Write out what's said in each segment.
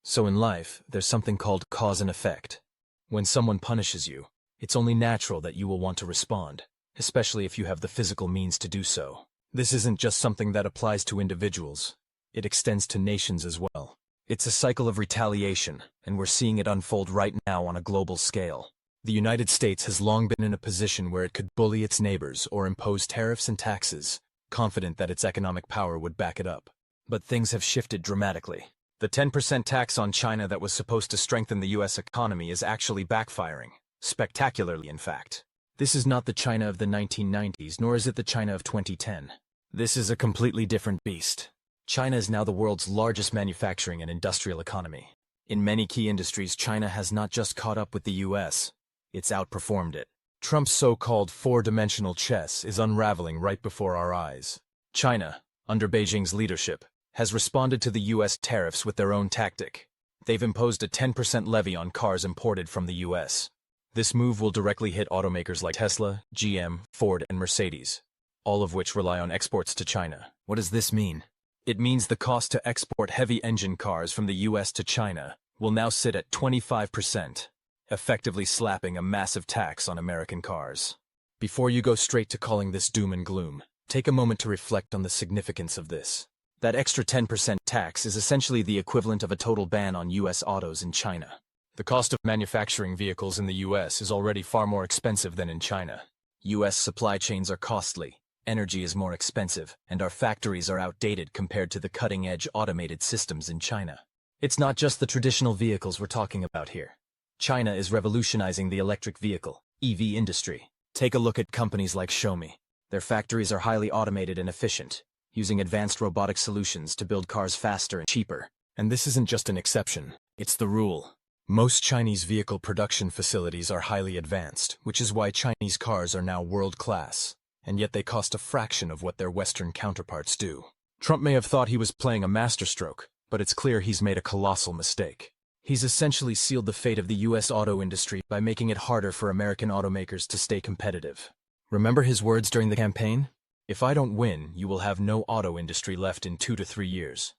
So in life, there's something called cause and effect. When someone punishes you, it's only natural that you will want to respond, especially if you have the physical means to do so. This isn't just something that applies to individuals. It extends to nations as well. It's a cycle of retaliation, and we're seeing it unfold right now on a global scale. The United States has long been in a position where it could bully its neighbors or impose tariffs and taxes, confident that its economic power would back it up. But things have shifted dramatically. The 10% tax on China that was supposed to strengthen the U.S. economy is actually backfiring, spectacularly in fact. This is not the China of the 1990s, nor is it the China of 2010. This is a completely different beast. China is now the world's largest manufacturing and industrial economy. In many key industries, China has not just caught up with the U.S., it's outperformed it. Trump's so-called four-dimensional chess is unraveling right before our eyes. China, under Beijing's leadership, has responded to the U.S. tariffs with their own tactic. They've imposed a 10% levy on cars imported from the U.S. This move will directly hit automakers like Tesla, GM, Ford, and Mercedes, all of which rely on exports to China. What does this mean? It means the cost to export heavy engine cars from the U.S. to China will now sit at 25%, effectively slapping a massive tax on American cars. Before you go straight to calling this doom and gloom, take a moment to reflect on the significance of this. That extra 10% tax is essentially the equivalent of a total ban on U.S. autos in China. The cost of manufacturing vehicles in the U.S. is already far more expensive than in China. U.S. supply chains are costly, energy is more expensive, and our factories are outdated compared to the cutting-edge automated systems in China. It's not just the traditional vehicles we're talking about here. China is revolutionizing the electric vehicle, EV industry. Take a look at companies like Xiaomi. Their factories are highly automated and efficient, using advanced robotic solutions to build cars faster and cheaper. And this isn't just an exception, it's the rule. Most Chinese vehicle production facilities are highly advanced, which is why Chinese cars are now world-class, and yet they cost a fraction of what their Western counterparts do. Trump may have thought he was playing a masterstroke, but it's clear he's made a colossal mistake. He's essentially sealed the fate of the U.S. auto industry by making it harder for American automakers to stay competitive. Remember his words during the campaign? "If I don't win, you will have no auto industry left in 2 to 3 years."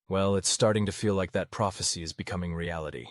Well, it's starting to feel like that prophecy is becoming reality.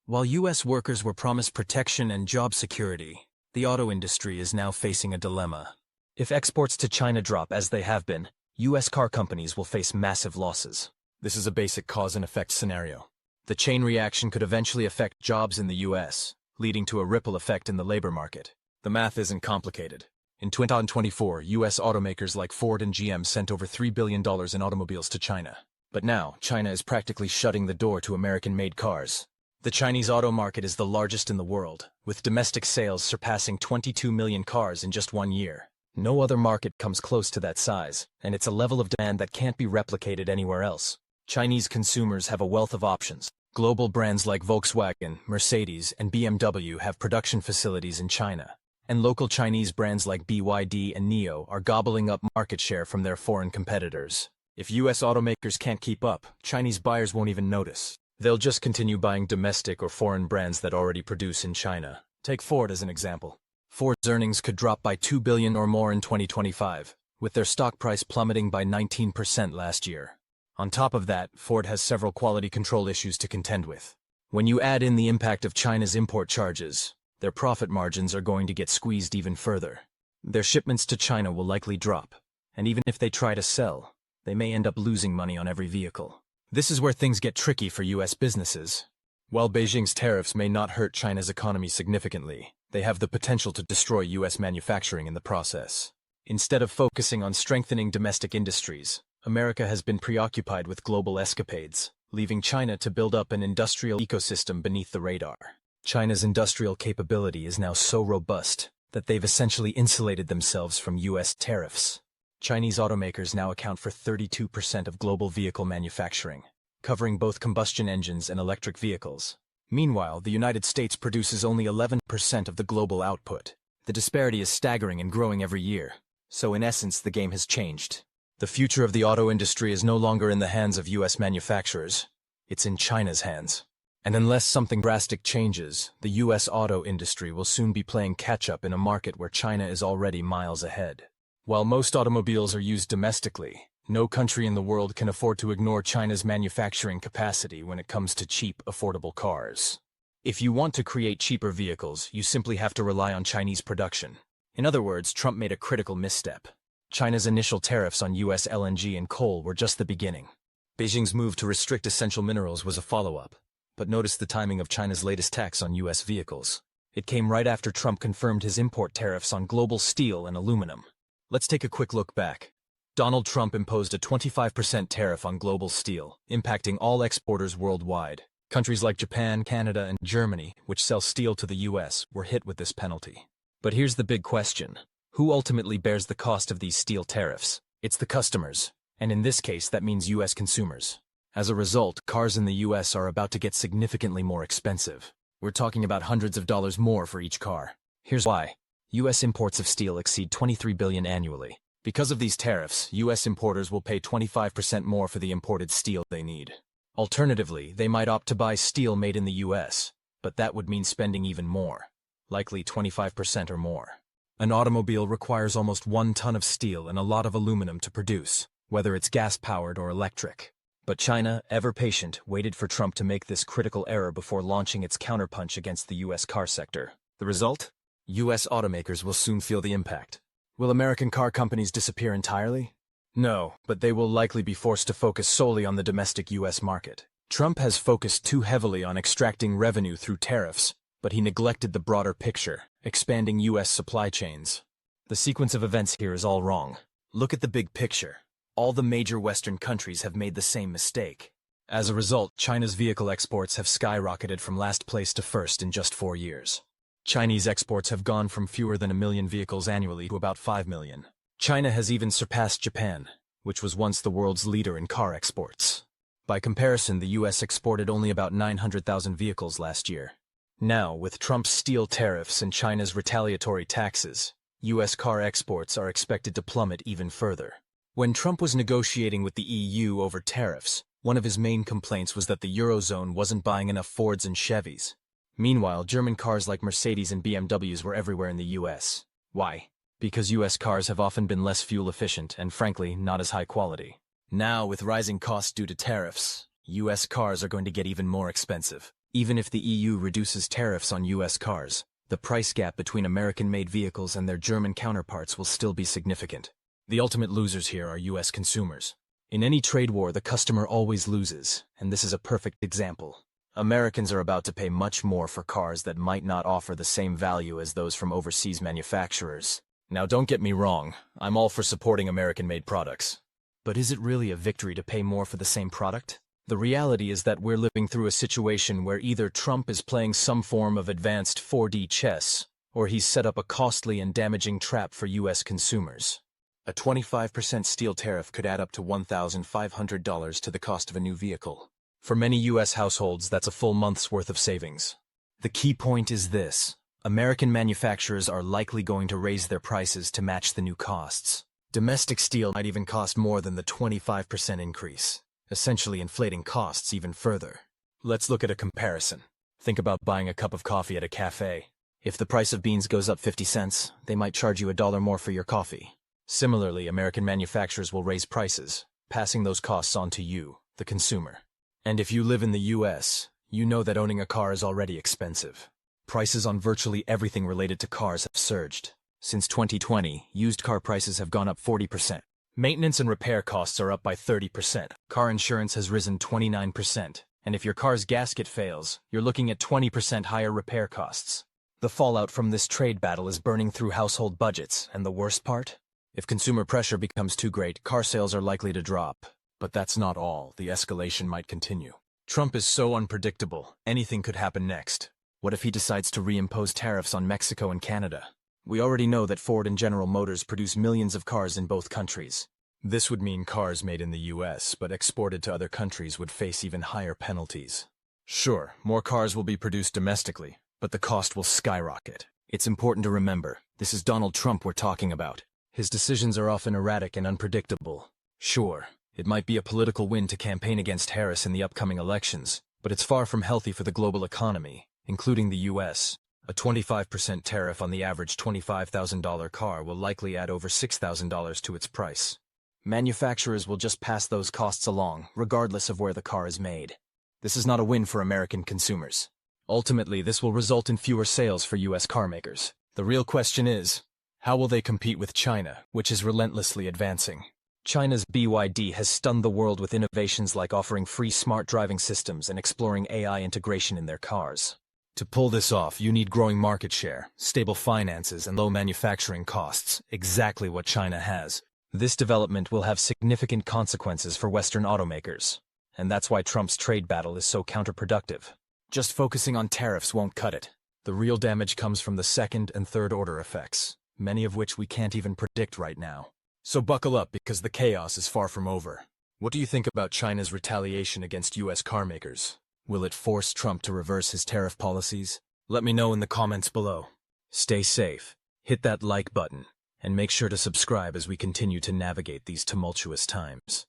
While U.S. workers were promised protection and job security, the auto industry is now facing a dilemma. If exports to China drop as they have been, U.S. car companies will face massive losses. This is a basic cause and effect scenario. The chain reaction could eventually affect jobs in the U.S., leading to a ripple effect in the labor market. The math isn't complicated. In 2024, U.S. automakers like Ford and GM sent over $3 billion in automobiles to China. But now, China is practically shutting the door to American-made cars. The Chinese auto market is the largest in the world, with domestic sales surpassing 22 million cars in just 1 year. No other market comes close to that size, and it's a level of demand that can't be replicated anywhere else. Chinese consumers have a wealth of options. Global brands like Volkswagen, Mercedes, and BMW have production facilities in China. And local Chinese brands like BYD and NIO are gobbling up market share from their foreign competitors. If U.S. automakers can't keep up, Chinese buyers won't even notice. They'll just continue buying domestic or foreign brands that already produce in China. Take Ford as an example. Ford's earnings could drop by $2 billion or more in 2025, with their stock price plummeting by 19% last year. On top of that, Ford has several quality control issues to contend with. When you add in the impact of China's import charges, their profit margins are going to get squeezed even further. Their shipments to China will likely drop, and even if they try to sell, they may end up losing money on every vehicle. This is where things get tricky for U.S. businesses. While Beijing's tariffs may not hurt China's economy significantly, they have the potential to destroy U.S. manufacturing in the process. Instead of focusing on strengthening domestic industries, America has been preoccupied with global escapades, leaving China to build up an industrial ecosystem beneath the radar. China's industrial capability is now so robust that they've essentially insulated themselves from U.S. tariffs. Chinese automakers now account for 32% of global vehicle manufacturing, covering both combustion engines and electric vehicles. Meanwhile, the United States produces only 11% of the global output. The disparity is staggering and growing every year. So in essence, the game has changed. The future of the auto industry is no longer in the hands of U.S. manufacturers. It's in China's hands. And unless something drastic changes, the U.S. auto industry will soon be playing catch-up in a market where China is already miles ahead. While most automobiles are used domestically, No country in the world can afford to ignore China's manufacturing capacity when it comes to cheap, affordable cars. If you want to create cheaper vehicles, you simply have to rely on Chinese production. In other words, Trump made a critical misstep. China's initial tariffs on U.S. LNG and coal were just the beginning. Beijing's move to restrict essential minerals was a follow-up. But notice the timing of China's latest tax on U.S. vehicles. It came right after Trump confirmed his import tariffs on global steel and aluminum. Let's take a quick look back. Donald Trump imposed a 25% tariff on global steel, impacting all exporters worldwide. Countries like Japan, Canada, and Germany, which sell steel to the U.S., were hit with this penalty. But here's the big question. Who ultimately bears the cost of these steel tariffs? It's the customers. And in this case, that means U.S. consumers. As a result, cars in the U.S. are about to get significantly more expensive. We're talking about hundreds of dollars more for each car. Here's why. U.S. imports of steel exceed $23 billion annually. Because of these tariffs, U.S. importers will pay 25% more for the imported steel they need. Alternatively, they might opt to buy steel made in the U.S., but that would mean spending even more, likely 25% or more. An automobile requires almost 1 ton of steel and a lot of aluminum to produce, whether it's gas-powered or electric. But China, ever patient, waited for Trump to make this critical error before launching its counterpunch against the U.S. car sector. The result? U.S. automakers will soon feel the impact. Will American car companies disappear entirely? No, but they will likely be forced to focus solely on the domestic U.S. market. Trump has focused too heavily on extracting revenue through tariffs, but he neglected the broader picture, expanding U.S. supply chains. The sequence of events here is all wrong. Look at the big picture. All the major Western countries have made the same mistake. As a result, China's vehicle exports have skyrocketed from last place to first in just 4 years. Chinese exports have gone from fewer than 1 million vehicles annually to about 5 million. China has even surpassed Japan, which was once the world's leader in car exports. By comparison, the U.S. exported only about 900,000 vehicles last year. Now, with Trump's steel tariffs and China's retaliatory taxes, U.S. car exports are expected to plummet even further. When Trump was negotiating with the EU over tariffs, one of his main complaints was that the Eurozone wasn't buying enough Fords and Chevys. Meanwhile, German cars like Mercedes and BMWs were everywhere in the U.S. Why? Because U.S. cars have often been less fuel efficient and, frankly, not as high quality. Now, with rising costs due to tariffs, U.S. cars are going to get even more expensive. Even if the EU reduces tariffs on U.S. cars, the price gap between American-made vehicles and their German counterparts will still be significant. The ultimate losers here are U.S. consumers. In any trade war, the customer always loses, and this is a perfect example. Americans are about to pay much more for cars that might not offer the same value as those from overseas manufacturers. Now, don't get me wrong, I'm all for supporting American-made products. But is it really a victory to pay more for the same product? The reality is that we're living through a situation where either Trump is playing some form of advanced 4D chess, or he's set up a costly and damaging trap for U.S. consumers. A 25% steel tariff could add up to $1,500 to the cost of a new vehicle. For many U.S. households, that's a full month's worth of savings. The key point is this. American manufacturers are likely going to raise their prices to match the new costs. Domestic steel might even cost more than the 25% increase, essentially inflating costs even further. Let's look at a comparison. Think about buying a cup of coffee at a cafe. If the price of beans goes up 50 cents, they might charge you $1 more for your coffee. Similarly, American manufacturers will raise prices, passing those costs on to you, the consumer. And if you live in the U.S., you know that owning a car is already expensive. Prices on virtually everything related to cars have surged. Since 2020, used car prices have gone up 40%. Maintenance and repair costs are up by 30%. Car insurance has risen 29%. And if your car's gasket fails, you're looking at 20% higher repair costs. The fallout from this trade battle is burning through household budgets, and the worst part? If consumer pressure becomes too great, car sales are likely to drop. But that's not all. The escalation might continue. Trump is so unpredictable. Anything could happen next. What if he decides to reimpose tariffs on Mexico and Canada? We already know that Ford and General Motors produce millions of cars in both countries. This would mean cars made in the U.S. but exported to other countries would face even higher penalties. Sure, more cars will be produced domestically, but the cost will skyrocket. It's important to remember, this is Donald Trump we're talking about. His decisions are often erratic and unpredictable. Sure, it might be a political win to campaign against Harris in the upcoming elections, but it's far from healthy for the global economy, including the U.S. A 25% tariff on the average $25,000 car will likely add over $6,000 to its price. Manufacturers will just pass those costs along, regardless of where the car is made. This is not a win for American consumers. Ultimately, this will result in fewer sales for U.S. carmakers. The real question is, how will they compete with China, which is relentlessly advancing? China's BYD has stunned the world with innovations like offering free smart driving systems and exploring AI integration in their cars. To pull this off, you need growing market share, stable finances, and low manufacturing costs, exactly what China has. This development will have significant consequences for Western automakers, and that's why Trump's trade battle is so counterproductive. Just focusing on tariffs won't cut it. The real damage comes from the second and third order effects, many of which we can't even predict right now. So buckle up because the chaos is far from over. What do you think about China's retaliation against U.S. carmakers? Will it force Trump to reverse his tariff policies? Let me know in the comments below. Stay safe, hit that like button, and make sure to subscribe as we continue to navigate these tumultuous times.